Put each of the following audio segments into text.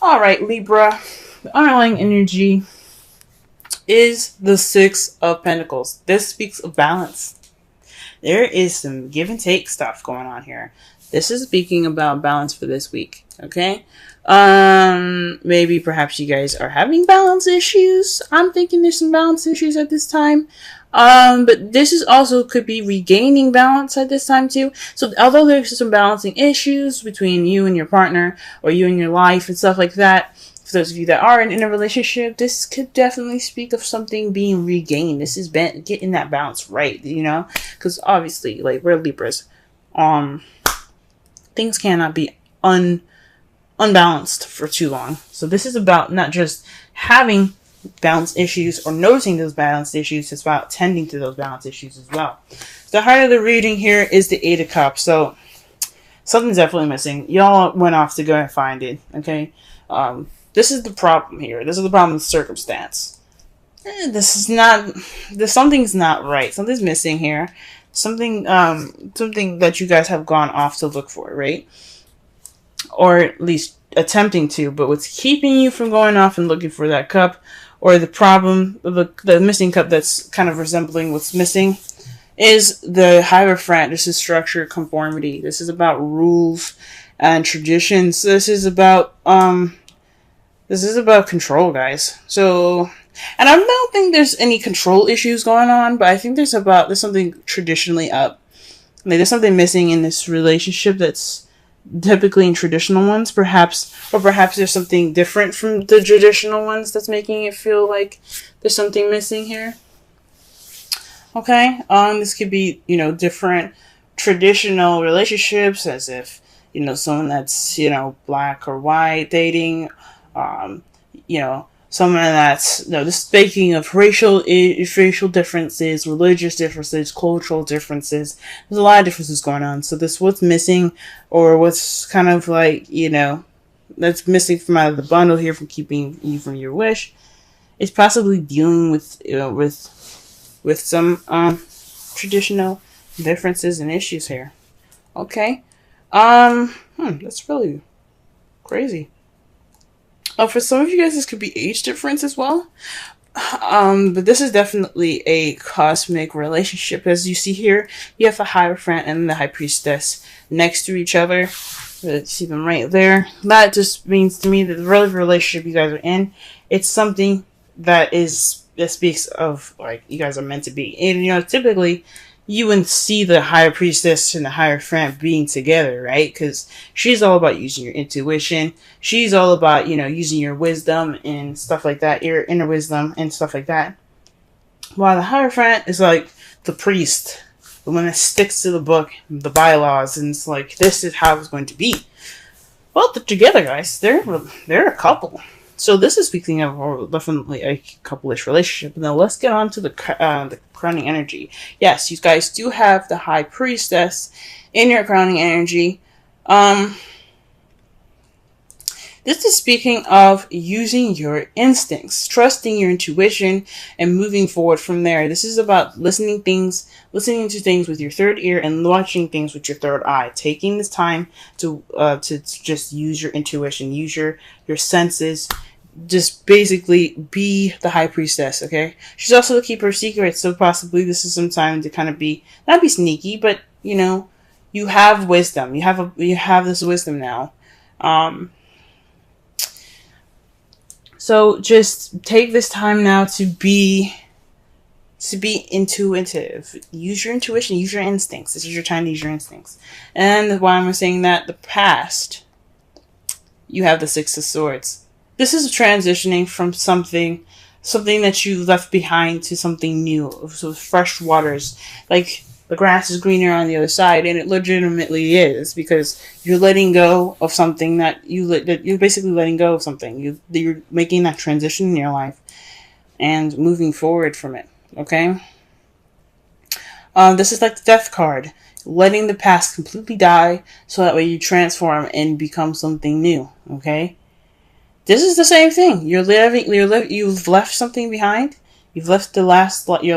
All right, Libra. The underlying energy is the Six of Pentacles. This speaks of balance. There is some give and take stuff going on here. This is speaking about balance for this week. Okay. Maybe perhaps you guys are having balance issues. I'm thinking there's some balance issues at this time. But this is also could be regaining balance at this time too. So although there's some balancing issues between you and your partner or you and your life and stuff like that, for those of you that are in a relationship, this could definitely speak of something being regained. This is getting that balance right, because obviously, like, we're Libras. Things cannot be unbalanced for too long. So this is about not just having balance issues or noticing those balance issues. It's about tending to those balance issues as well. The heart of the reading here is the Eight of Cups. So something's definitely missing. Y'all went off to go and find it. Okay. This is the problem here. This is the problem with circumstance. Something's not right. Something's missing here. Something that you guys have gone off to look for, right? Or at least attempting to, but what's keeping you from going off and looking for that cup, or the problem, the missing cup that's kind of resembling what's missing, is the Hierophant. This is structure, conformity. This is about rules and traditions. This is about control, guys. So, and I don't think there's any control issues going on, but I think there's something traditionally up. Like, there's something missing in this relationship that's typically in traditional ones, perhaps there's something different from the traditional ones that's making it feel like there's something missing here. Okay, this could be, different traditional relationships, as if, someone that's, black or white dating, someone that's, just speaking of racial differences, religious differences, cultural differences. There's a lot of differences going on. So this, what's missing, or what's kind of like, that's missing from out of the bundle here, from keeping you from your wish, is possibly dealing with, with some, traditional differences and issues here. Okay. That's really crazy. For some of you guys, this could be age difference as well. But this is definitely a cosmic relationship. As you see here, you have the Hierophant and the High Priestess next to each other. See them right there. That just means to me that the relationship you guys are in, it's something that speaks of, like, you guys are meant to be. And, typically, you wouldn't see the High Priestess and the Hierophant being together, right? Because she's all about using your intuition. She's all about, using your wisdom and stuff like that, your inner wisdom and stuff like that. While the Hierophant is like the priest, the one that sticks to the book, the bylaws, and it's like, this is how it's going to be. Well, they're together, guys. They're a couple. So this is speaking of definitely a couple-ish relationship. Now let's get on to the crowning energy. Yes, you guys do have the High Priestess in your crowning energy. This is speaking of using your instincts, trusting your intuition, and moving forward from there. This is about listening to things with your third ear and watching things with your third eye. Taking this time to just use your intuition, use your senses. Just basically be the High Priestess, okay? She's also the keeper of secrets, so possibly this is some time to kind of not be sneaky, but, you have wisdom. You have this wisdom now. So just take this time now to be intuitive. Use your intuition, use your instincts. This is your time to use your instincts. And why I'm saying that, the past, you have the Six of Swords. This is transitioning from something that you left behind to something new. So fresh waters. Like, the grass is greener on the other side, and it legitimately is, because you're letting go of something that you're basically letting go of something. You're making that transition in your life and moving forward from it. Okay? This is like the Death card. Letting the past completely die, so that way you transform and become something new. Okay? This is the same thing. You've left something behind. You've left your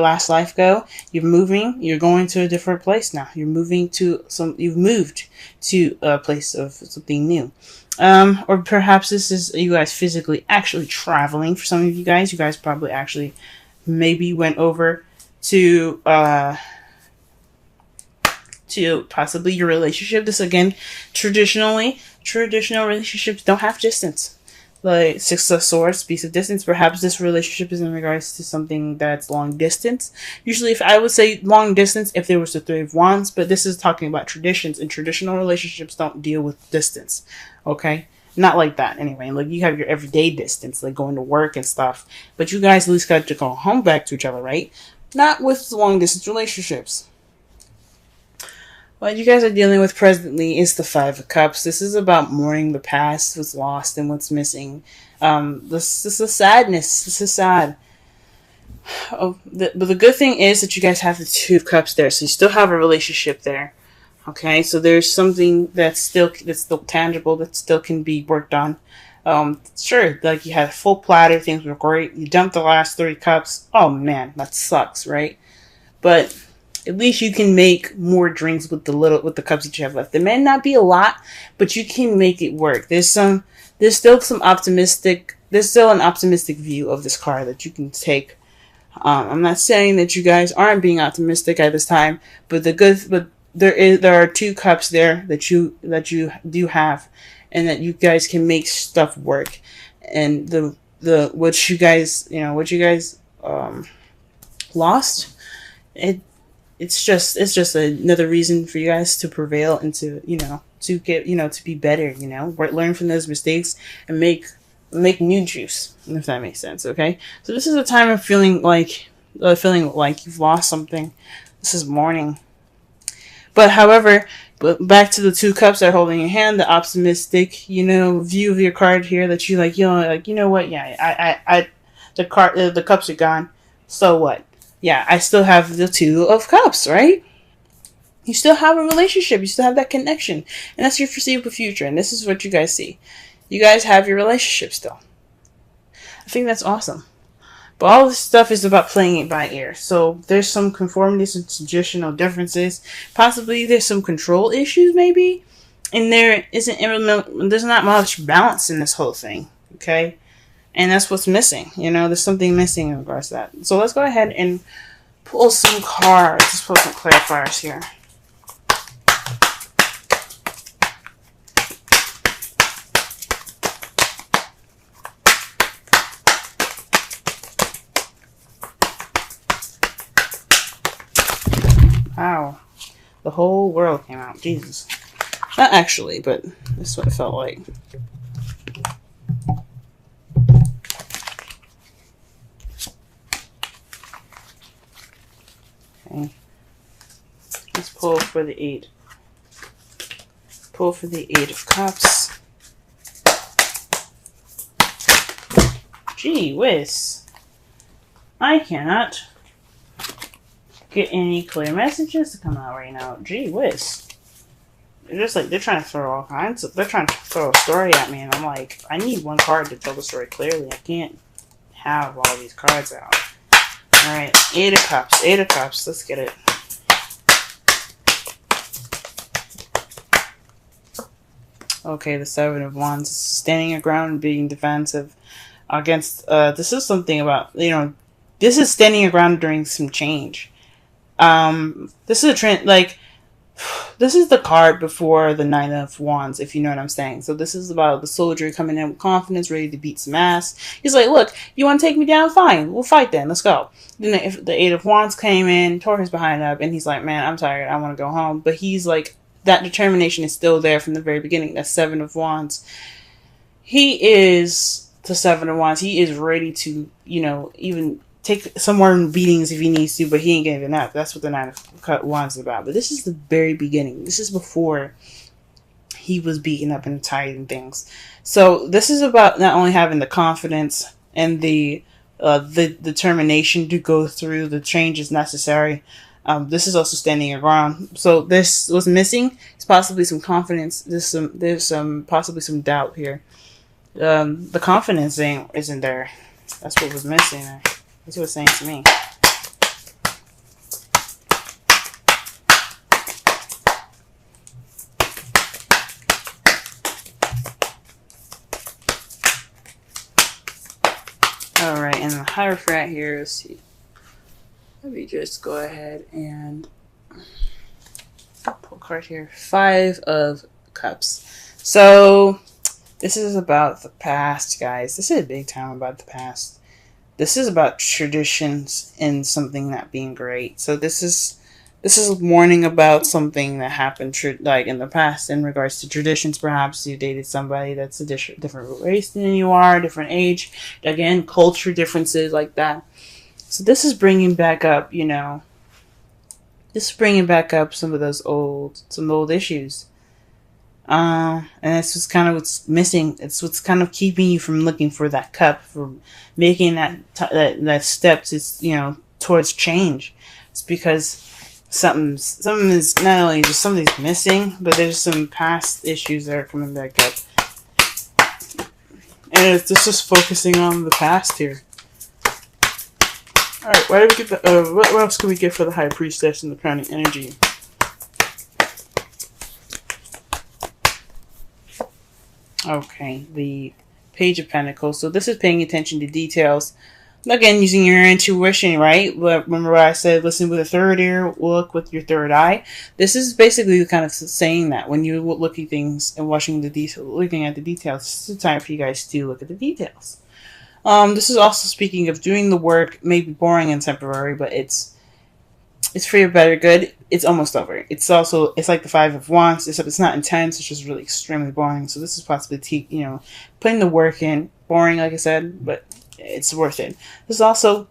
last life go. You're moving. You're going to a different place now. You've moved to a place of something new. Or perhaps this is you guys physically actually traveling. For some of you guys probably actually maybe went over to possibly your relationship. This again, traditional relationships don't have distance. Like Six of Swords, Beast of Distance. Perhaps this relationship is in regards to something that's long distance. Usually, if I would say long distance, if there was the Three of Wands, but this is talking about traditions, and traditional relationships don't deal with distance. Okay, not like that anyway. Like you have your everyday distance, like going to work and stuff. But you guys at least got to go home back to each other, right? Not with long distance relationships. What you guys are dealing with presently is the Five of Cups. This is about mourning the past, what's lost, and what's missing. This is sadness. This is sad. But the good thing is that you guys have the Two of Cups there, so you still have a relationship there. Okay, so there's something that's still tangible, that still can be worked on. Sure, like you had a full platter, things were great. You dumped the last 3 cups. Oh man, that sucks, right? But at least you can make more drinks with the cups that you have left. There may not be a lot, but you can make it work. There's still an optimistic view of this card that you can take. I'm not saying that you guys aren't being optimistic at this time, but there are 2 cups there that you do have, and that you guys can make stuff work. And what you guys lost, it's just another reason for you guys to prevail and to be better, learn from those mistakes and make new juice, if that makes sense. Okay, so this is a time of feeling like you've lost something. This is mourning. But back to the 2 cups that are holding your hand, the optimistic, view of your card here, that you what, yeah, the cups are gone. So what? Yeah, I still have the 2 of Cups, right? You still have a relationship. You still have that connection. And that's your foreseeable future. And this is what you guys see. You guys have your relationship still. I think that's awesome. But all this stuff is about playing it by ear. So there's some conformities and traditional differences. Possibly there's some control issues, maybe. And there's not much balance in this whole thing. Okay? And that's what's missing. There's something missing in regards to that. So let's go ahead and pull some cards. Let's pull some clarifiers here. Wow. The whole world came out. Jesus. Not actually, but that's what it felt like. Okay. Let's pull for the 8. Pull for the 8 of Cups. Gee whiz. I cannot get any clear messages to come out right now. Gee whiz. They're trying to throw all kinds of, they're trying to throw a story at me, and I'm like, I need one card to tell the story clearly. I can't have all these cards out. Alright, 8 of Cups. 8 of Cups. Let's get it. Okay, the 7 of Wands. Standing your ground and being defensive against, this is something about, this is standing your ground during some change. This is a trend, this is the card before the 9 of Wands, if you know what I'm saying. So this is about the soldier coming in with confidence, ready to beat some ass. He's like, look, you want to take me down? Fine. We'll fight then. Let's go. Then if the 8 of Wands came in, tore his behind up, and he's like, man, I'm tired. I want to go home. But he's like, that determination is still there from the very beginning. That 7 of Wands. He is the 7 of Wands. He is ready to, even take some more beatings if he needs to, but he ain't giving up. That's what the 9 of Wands is about. But this is the very beginning. This is before he was beaten up and tired and things. So this is about not only having the confidence and the determination to go through the changes necessary. This is also standing your ground. So this was missing. It's possibly some confidence. There's possibly some doubt here. The confidence isn't there. That's what was missing there. That's what it's saying to me. Alright, and the Hierophant here, let's see. Let me just go ahead and pull a card here. 5 of Cups. So, this is about the past, guys. This is a big time about the past. This is about traditions and something not being great. So this is warning about something that happened like in the past in regards to traditions. Perhaps you dated somebody that's a different race than you are, different age. Again, culture differences like that. So this is bringing back up, you know, this is bringing back up some of those old issues. And that's just kind of what's missing. It's what's kind of keeping you from looking for that cup, from making that step to, you know, towards change. It's because something is not only just something's missing, but there's some past issues that are coming back up, and it's just focusing on the past here. All right, why did we get the? What else can we get for the High Priestess and the crowning energy? Okay, the Page of Pentacles. So this is paying attention to details. Again, using your intuition, right? Remember what I said, listen with a third ear, look with your third eye. This is basically kind of saying that when you look at things and watching the detail, looking at the details, this is the time for you guys to look at the details. This is also speaking of doing the work, maybe boring and temporary, but it's for your better good. It's almost over. It's like the Five of Wands, except it's not intense. It's just really extremely boring. So this is possibly, you know, putting the work in. Boring, like I said, but it's worth it. There's also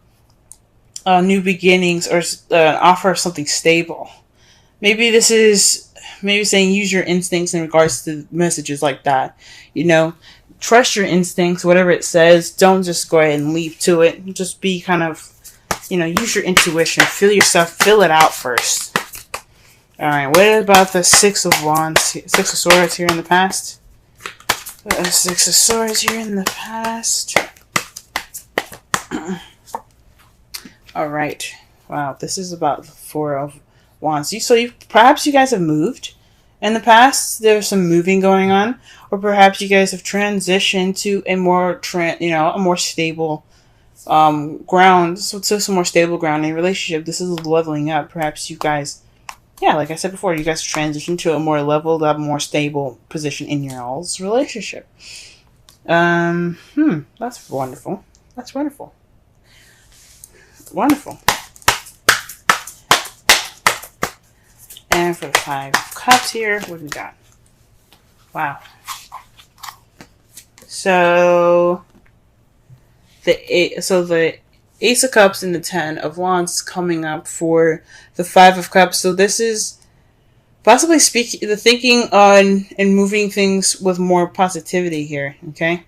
new beginnings or an offer of something stable. Maybe this is saying use your instincts in regards to messages like that. You know, trust your instincts, whatever it says. Don't just go ahead and leap to it. Just be kind of, you know, use your intuition. Feel it out first. Alright, what about the Six of Wands? Six of Swords here in the past? Six of Swords here in the past. Alright. Wow, this is about the Four of Wands. Perhaps you guys have moved in the past. There's some moving going on. Or perhaps you guys have transitioned to a more a more stable ground. So some more stable ground in a relationship. This is leveling up. Perhaps you guys, yeah, like I said before, you guys transition to a more leveled up, more stable position in your all's relationship. That's wonderful. That's wonderful. Wonderful. And for the Five of Cups here, what do we got? Wow. So the Ace of Cups and the Ten of Wands coming up for the Five of Cups. So this is possibly the thinking on and moving things with more positivity here, okay?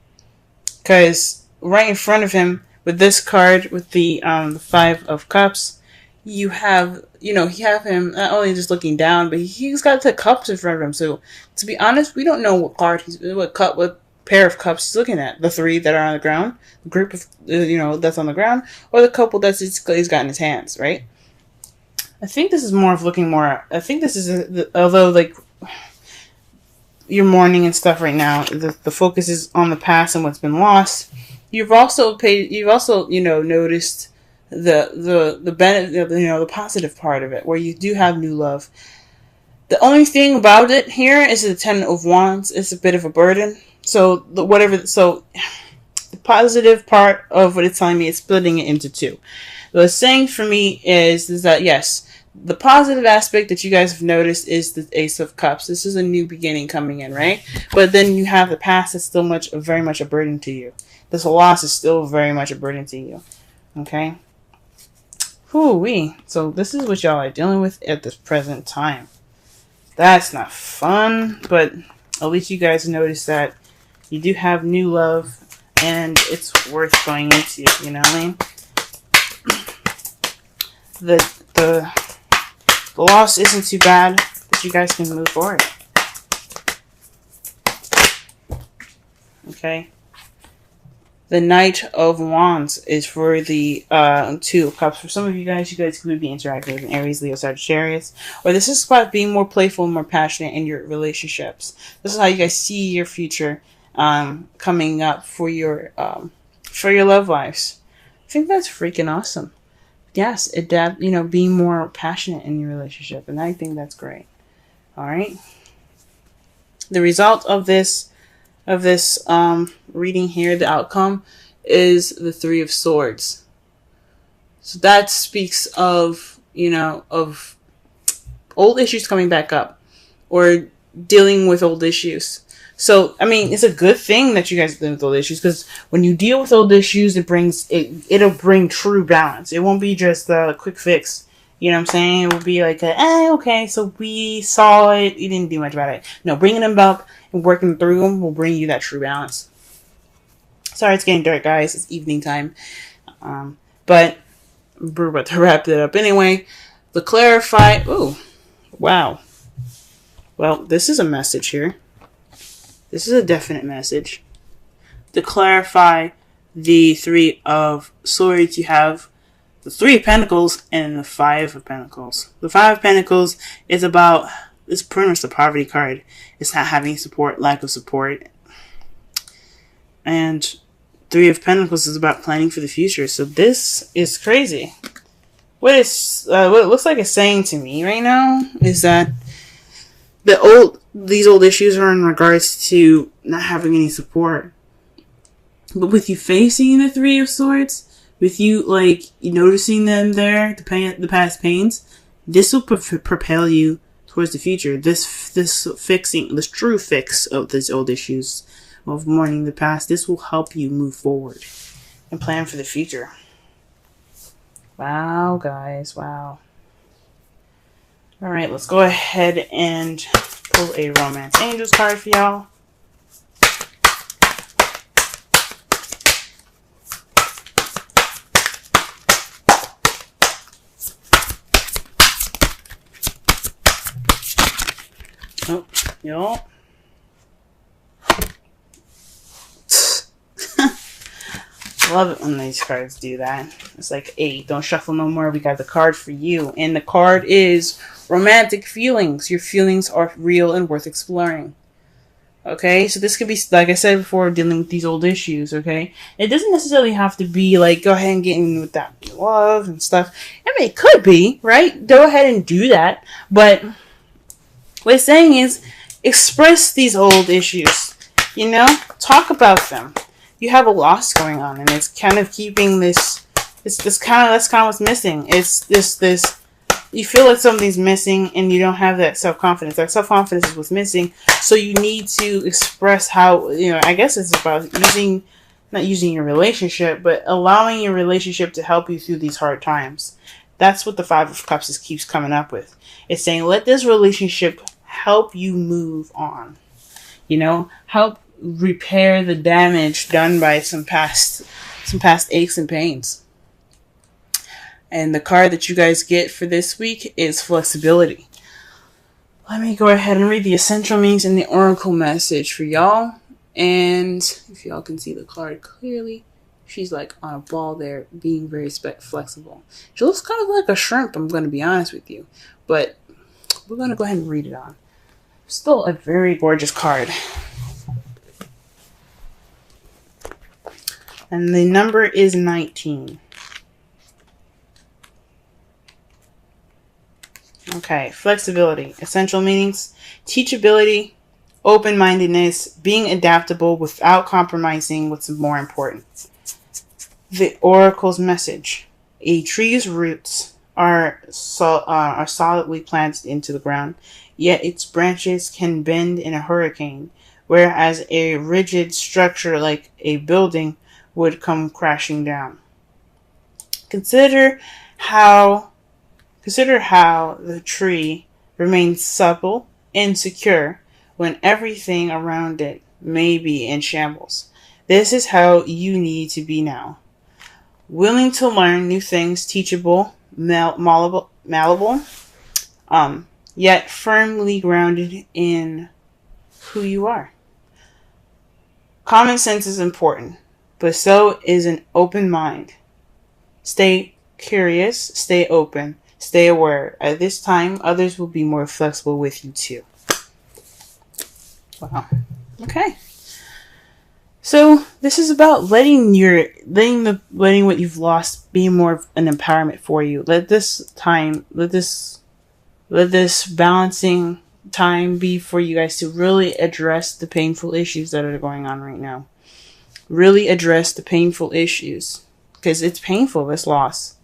Because right in front of him with this card, with the Five of Cups, you have him not only just looking down, but he's got the cups in front of him. So to be honest, we don't know what pair of cups he's looking at. The three that are on the ground, the group of that's on the ground, or the couple he's got in his hands, right? I think this is more of looking more. I think this is although like you're mourning and stuff right now, the focus is on the past and what's been lost. You've also noticed the benefit, the positive part of it, where you do have new love. The only thing about it here is the Ten of Wands. It's a bit of a burden. So the positive part of what it's telling me is splitting it into two. What it's saying for me is that yes, the positive aspect that you guys have noticed is the Ace of Cups. This is a new beginning coming in, right? But then you have the past that's still very much a burden to you. This loss is still very much a burden to you. Okay? Whoo-wee. So this is what y'all are dealing with at this present time. That's not fun, but at least you guys notice that you do have new love and it's worth going into, you know what I mean? The loss isn't too bad, but you guys can move forward. Okay? The Knight of Wands is for the Two of Cups. For some of you guys could be interacting with an Aries, Leo, Sagittarius. Or this is about being more playful and more passionate in your relationships. This is how you guys see your future coming up for your for your love lives. I think that's freaking awesome. Yes, adapt, being more passionate in your relationship. And I think that's great. All right. The result of this reading here, the outcome, is the Three of Swords. So that speaks of, of old issues coming back up or dealing with old issues. So, I mean, it's a good thing that you guys deal with old issues, because when you deal with old issues, it'll bring true balance. It won't be just a quick fix. You know what I'm saying? It will be like okay, so we saw it, you didn't do much about it. No, bringing them up and working through them will bring you that true balance. Sorry, it's getting dark, guys. It's evening time. But we're about to wrap it up anyway. To clarify, ooh, wow. Well, this is a message here. This is a definite message. To clarify the Three of Swords, you have the Three of Pentacles and the Five of Pentacles. The Five of Pentacles is pretty much the poverty card. It's not having support, lack of support. And Three of Pentacles is about planning for the future. So this is crazy. What it looks like it's saying to me right now is that these old issues are in regards to not having any support. But with you facing the Three of Swords, with you noticing them there, the past pains, this will propel you towards the future. This true fix of these old issues of mourning the past, this will help you move forward and plan for the future. Wow, guys, wow. All right, let's go ahead and pull a Romance Angels card for y'all. Oh, y'all. Love it when these cards do that. It's like, hey, don't shuffle no more. We got the card for you. And the card is romantic feelings. Your feelings are real and worth exploring. Okay? So this could be, like I said before, dealing with these old issues, okay? It doesn't necessarily have to be like, go ahead and get in with that love and stuff. I mean, it could be, right? Go ahead and do that. But what it's saying is, express these old issues. Talk about them. You have a loss going on, and it's kind of keeping this. That's kind of what's missing. It's this. You feel like something's missing, and you don't have that self-confidence. That self-confidence is what's missing. So you need to express how. I guess it's about not using your relationship, but allowing your relationship to help you through these hard times. That's what the Five of Cups keeps coming up with. It's saying, let this relationship help you move on. Help repair the damage done by some past aches and pains. And the card that you guys get for this week is flexibility. Let me go ahead and read the essential meanings and the oracle message for y'all. And if y'all can see the card clearly, she's like on a ball there, being very flexible. She looks kind of like a shrimp, I'm going to be honest with you. But we're going to go ahead and read it on. Still a very gorgeous card. And the number is 19. Okay, flexibility. Essential meanings: teachability, open-mindedness, being adaptable without compromising what's more important. The oracle's message: a tree's roots are solidly planted into the ground, yet its branches can bend in a hurricane, whereas a rigid structure like a building would come crashing down. Consider how the tree remains supple and secure when everything around it may be in shambles. This is how you need to be now. Willing to learn new things, teachable, malleable, yet firmly grounded in who you are. Common sense is important, but so is an open mind. Stay curious, stay open, stay aware. At this time, others will be more flexible with you too. Wow. Okay. So this is about letting what you've lost be more of an empowerment for you. Let this balancing time be for you guys to really address the painful issues that are going on right now. Really address the painful issues, because it's painful. This loss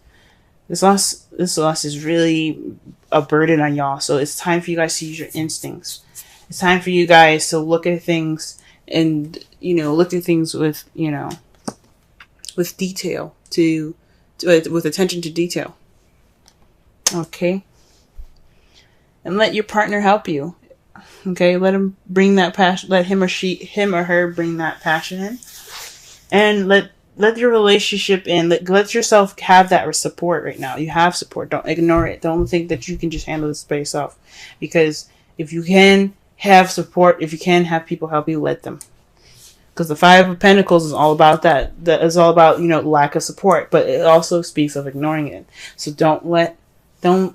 is really a burden on y'all. So it's time for you guys to use your instincts. It's time for you guys to look at things and, look at things with, with detail, with attention to detail. Okay. And let your partner help you. Okay. Let him bring that passion, let him or her bring that passion in. And let your relationship in. Let yourself have that support right now. You have support. Don't ignore it. Don't think that you can just handle this by yourself. Because if you can have support, if you can have people help you, let them. Because the Five of Pentacles is all about that. That is all about, lack of support. But it also speaks of ignoring it. So don't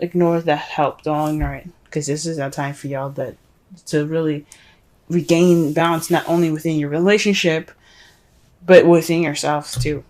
ignore that help. Don't ignore it. Because this is a time for y'all to really regain balance, not only within your relationship, but within yourselves too.